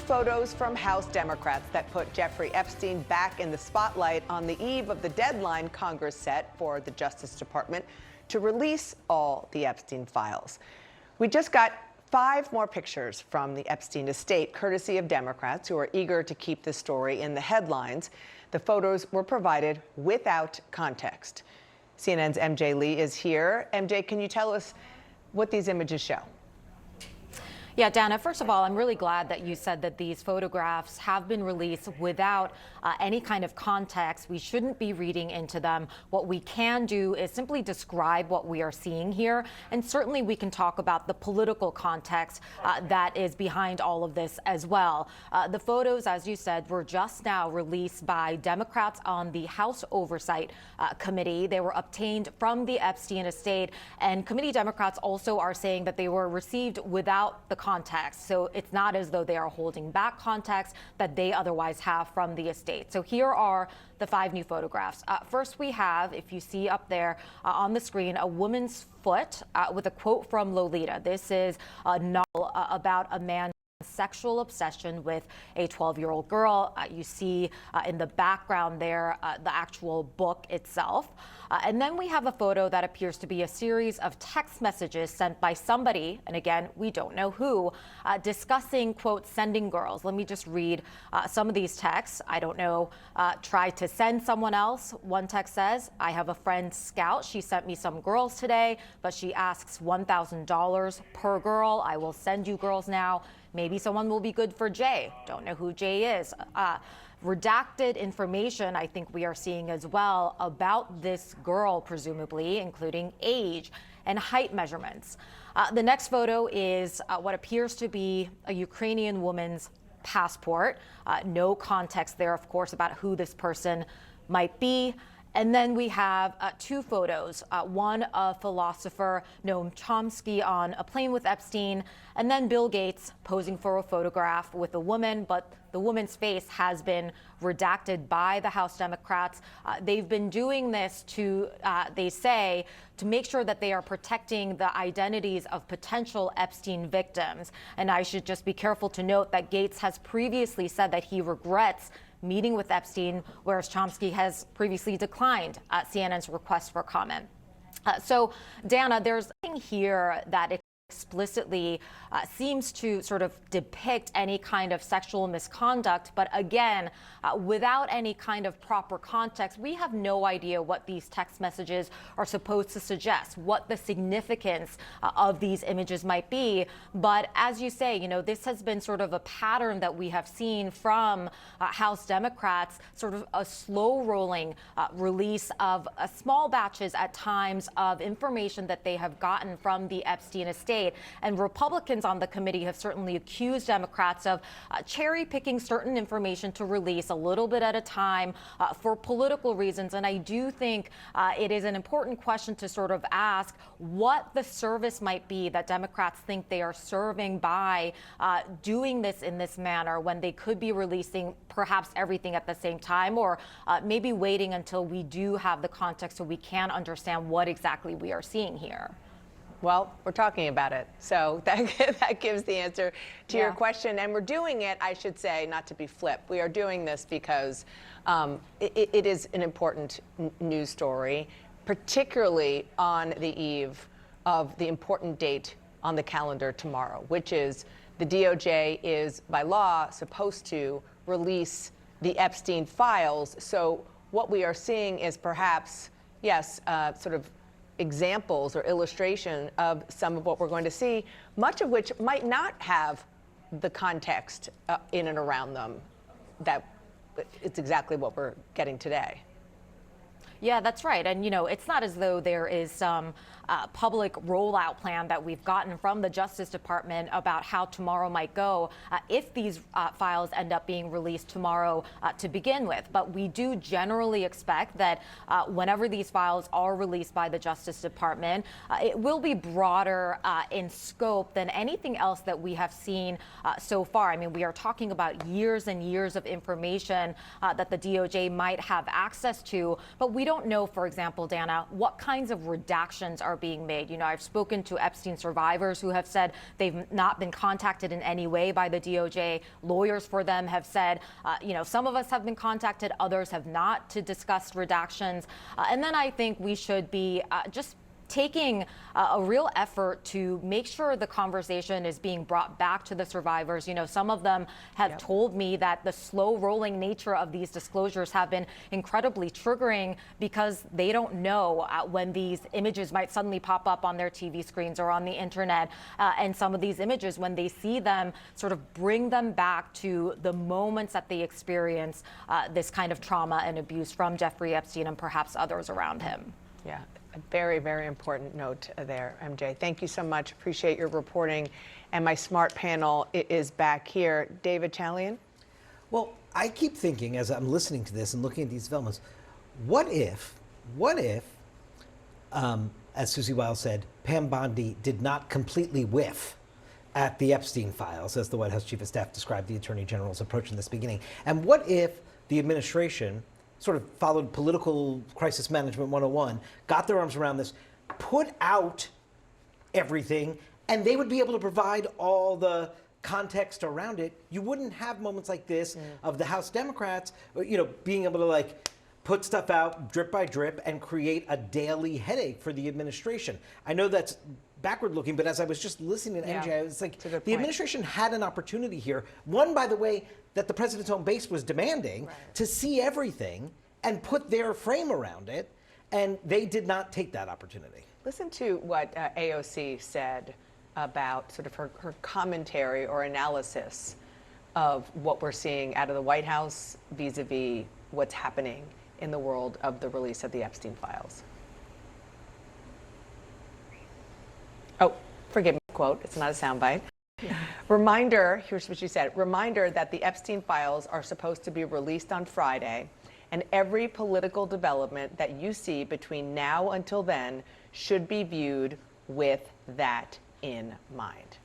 photos from House Democrats that put Jeffrey Epstein back in the spotlight on the eve of the deadline Congress set for the Justice Department to release all the Epstein files. We just got 5 more pictures from the Epstein estate, courtesy of Democrats who are eager to keep the story in the headlines. The photos were provided without context. CNN's MJ Lee is here. MJ, can you tell us what these images show? Yeah, Dana, first of all, I'm really glad that you said that these photographs have been released without any kind of context. We shouldn't be reading into them. What we can do is simply describe what we are seeing here. And certainly we can talk about the political context that is behind all of this as well. The photos, as you said, were just now released by Democrats on the House Oversight Committee. They were obtained from the Epstein estate. And committee Democrats also are saying that they were received without the context. So it's not as though they are holding back context that they otherwise have from the estate. So here are the 5 new photographs. First, we have, if you see up there on the screen, a woman's foot with a quote from Lolita. This is a novel about a man's sexual obsession with a 12-year-old girl. You see in the background there the actual book itself. And then we have a photo that appears to be a series of text messages sent by somebody, and again, we don't know who, discussing, quote, sending girls. Let me just read some of these texts. I don't know, try to send someone else. One text says, I have a friend, Scout. She sent me some girls today, but she asks $1,000 per girl. I will send you girls now. Maybe someone will be good for Jay. Don't know who Jay is. Redacted information, I think we are seeing as well about this girl, presumably, including age and height measurements. The next photo is what appears to be a Ukrainian woman's passport. No context there, of course, about who this person might be. And then we have 2 photos, one of philosopher Noam Chomsky on a plane with Epstein, and then Bill Gates posing for a photograph with a woman, but the woman's face has been redacted by the House Democrats. They've been doing this to, they say, to make sure that they are protecting the identities of potential Epstein victims. And I should just be careful to note that Gates has previously said that he regrets meeting with Epstein, whereas Chomsky has previously declined CNN's request for comment. So, Dana, there's nothing here that explicitly seems to sort of depict any kind of sexual misconduct. But again, without any kind of proper context, we have no idea what these text messages are supposed to suggest, what the significance of these images might be. But as you say, you know, this has been sort of a pattern that we have seen from House Democrats, sort of a slow rolling release of small batches at times of information that they have gotten from the Epstein estate. And Republicans on the committee have certainly accused Democrats of cherry picking certain information to release a little bit at a time for political reasons. And I do think it is an important question to sort of ask what the service might be that Democrats think they are serving by doing this in this manner when they could be releasing perhaps everything at the same time, or maybe waiting until we do have the context so we can understand what exactly we are seeing here. Well, we're talking about it, so that gives the answer to your question. And we're doing it, I should say, not to be flip. We are doing this because it is an important news story, particularly on the eve of the important date on the calendar tomorrow, which is the DOJ is, by law, supposed to release the Epstein files. So what we are seeing is perhaps, yes, sort of examples or illustration of some of what we're going to see, much of which might not have the context in and around them that it's exactly what we're getting today. Yeah, that's right. And, you know, it's not as though there is some public rollout plan that we've gotten from the Justice Department about how tomorrow might go if these files end up being released tomorrow to begin with. But we do generally expect that whenever these files are released by the Justice Department, it will be broader in scope than anything else that we have seen so far. I mean, we are talking about years and years of information that the DOJ might have access to, but we don't don't know, for example, Dana, what kinds of redactions are being made. You know, I've spoken to Epstein survivors who have said they've not been contacted in any way by the DOJ. Lawyers for them have said, you know, some of us have been contacted, others have not, to discuss redactions. And then I think we should be just taking a real effort to make sure the conversation is being brought back to the survivors. You know, some of them have told me that the slow rolling nature of these disclosures have been incredibly triggering because they don't know when these images might suddenly pop up on their TV screens or on the internet. And some of these images, when they see them, sort of bring them back to the moments that they experience this kind of trauma and abuse from Jeffrey Epstein and perhaps others around him. Yeah. A very, very important note there, MJ. Thank you so much. Appreciate your reporting. And my smart panel is back here. David Chalian? Well, I keep thinking as I'm listening to this and looking at these developments, what if, as Susie Wiles said, Pam Bondi did not completely whiff at the Epstein files, as the White House Chief of Staff described the Attorney General's approach in this beginning? And what if the administration sort of followed political crisis management 101, got their arms around this, put out everything, and they would be able to provide all the context around it? You wouldn't have moments like this of the House Democrats, you know, being able to like put stuff out drip by drip and create a daily headache for the administration. I know that's backward looking, but as I was just listening to MJ, I was like, the administration had an opportunity here. One, by the way, that the president's own base was demanding to see everything and put their frame around it, and they did not take that opportunity. Listen to what AOC said about sort of her commentary or analysis of what we're seeing out of the White House vis-a-vis what's happening in the world of the release of the Epstein files. Oh, forgive me, quote, it's not a soundbite. Reminder, here's what she said, reminder that the Epstein files are supposed to be released on Friday, and every political development that you see between now until then should be viewed with that in mind.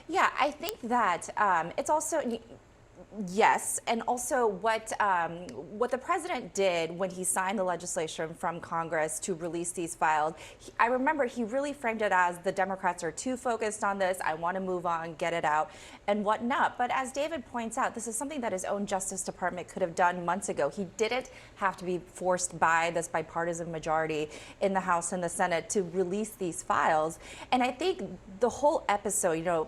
Yeah, I think that it's also, yes, and also what the president did when he signed the legislation from Congress to release these files, I remember he really framed it as the Democrats are too focused on this, I want to move on, get it out, and whatnot. But as David points out, this is something that his own Justice Department could have done months ago. He didn't have to be forced by this bipartisan majority in the House and the Senate to release these files. And I think the whole episode, you know,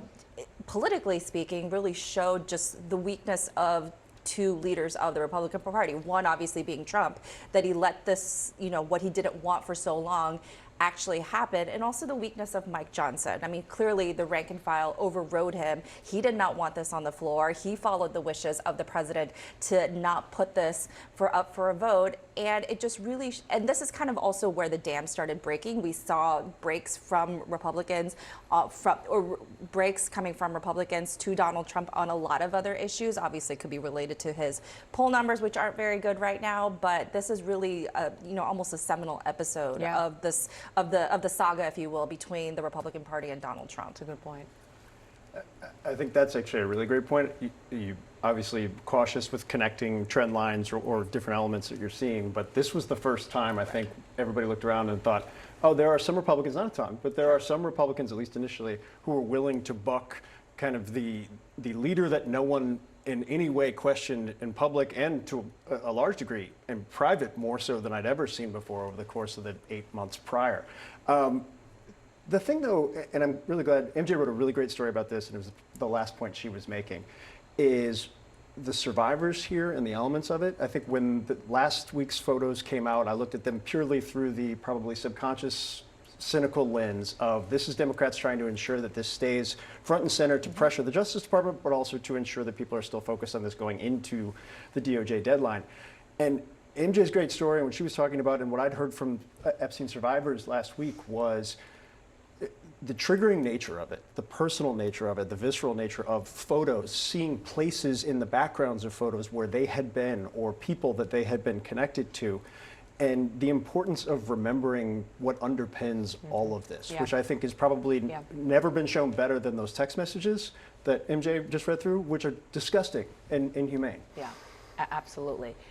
politically speaking, really showed just the weakness of two leaders of the Republican Party. One obviously being Trump, that he let this, you know, what he didn't want for so long actually happen, and also the weakness of Mike Johnson. I mean, clearly the rank and file overrode him. He did not want this on the floor. He followed the wishes of the president to not put this up for a vote. And it just really, and this is kind of also where the dam started breaking. We saw breaks from Republicans, breaks coming from Republicans to Donald Trump on a lot of other issues. Obviously, it could be related to his poll numbers, which aren't very good right now. But this is really, you know, almost a seminal episode of this, of the saga, if you will, between the Republican Party and Donald Trump. That's a good point. I think that's actually a really great point. You obviously cautious with connecting trend lines or different elements that you're seeing, but this was the first time I think everybody looked around and thought, oh, there are some Republicans, not a ton, but there are some Republicans, at least initially, who are willing to buck kind of the leader that no one in any way questioned in public and to a large degree in private, more so than I'd ever seen before over the course of the 8 months prior. The thing, though, and I'm really glad, MJ wrote a really great story about this, and it was the last point she was making, is the survivors here and the elements of it. I think when the last week's photos came out, I looked at them purely through the probably subconscious, cynical lens of this is Democrats trying to ensure that this stays front and center to pressure the Justice Department, but also to ensure that people are still focused on this going into the DOJ deadline. And MJ's great story, and what she was talking about, and what I'd heard from Epstein survivors last week was the triggering nature of it, the personal nature of it, the visceral nature of photos, seeing places in the backgrounds of photos where they had been or people that they had been connected to, and the importance of remembering what underpins all of this, which I think has probably never been shown better than those text messages that MJ just read through, which are disgusting and inhumane. Yeah, absolutely.